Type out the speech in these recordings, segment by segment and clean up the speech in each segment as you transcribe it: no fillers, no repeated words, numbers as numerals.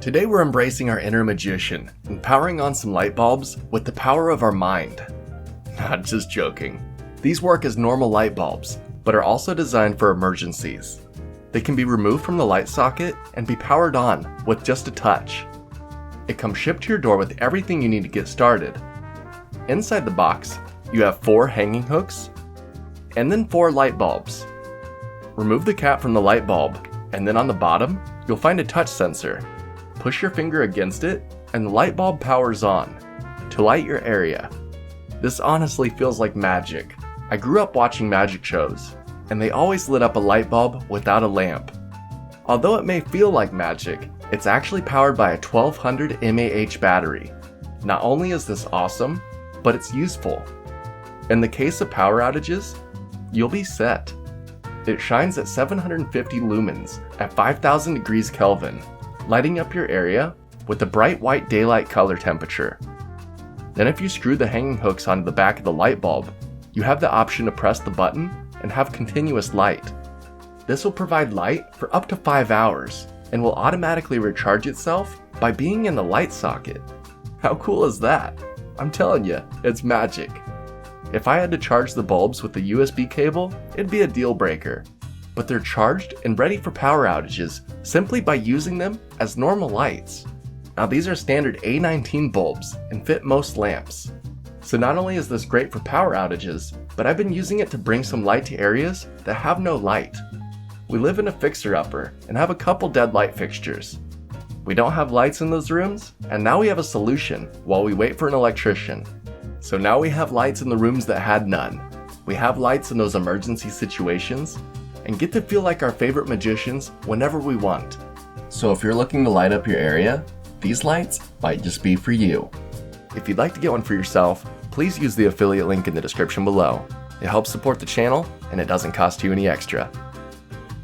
Today we're embracing our inner magician and powering on some light bulbs with the power of our mind. Not just joking. These work as normal light bulbs, but are also designed for emergencies. They can be removed from the light socket and be powered on with just a touch. It comes shipped to your door with everything you need to get started. Inside the box, you have 4 hanging hooks and then 4 light bulbs. Remove the cap from the light bulb, and then on the bottom, you'll find a touch sensor. Push your finger against it, and the light bulb powers on to light your area. This honestly feels like magic. I grew up watching magic shows, and they always lit up a light bulb without a lamp. Although it may feel like magic, it's actually powered by a 1200 mAh battery. Not only is this awesome, but it's useful. In the case of power outages, you'll be set. It shines at 750 lumens at 5000 degrees Kelvin, lighting up your area with a bright white daylight color temperature. Then if you screw the hanging hooks onto the back of the light bulb, you have the option to press the button and have continuous light. This will provide light for up to 5 hours and will automatically recharge itself by being in the light socket. How cool is that? I'm telling you, it's magic. If I had to charge the bulbs with a USB cable, it'd be a deal breaker. But they're charged and ready for power outages simply by using them as normal lights. Now these are standard A19 bulbs and fit most lamps. So not only is this great for power outages, but I've been using it to bring some light to areas that have no light. We live in a fixer-upper and have a couple dead light fixtures. We don't have lights in those rooms, and now we have a solution while we wait for an electrician. So now we have lights in the rooms that had none. We have lights in those emergency situations, and get to feel like our favorite magicians whenever we want. So if you're looking to light up your area, these lights might just be for you. If you'd like to get one for yourself, please use the affiliate link in the description below. It helps support the channel, and it doesn't cost you any extra.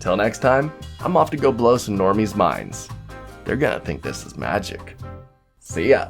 Till next time, I'm off to go blow some normies' minds. They're gonna think this is magic. See ya!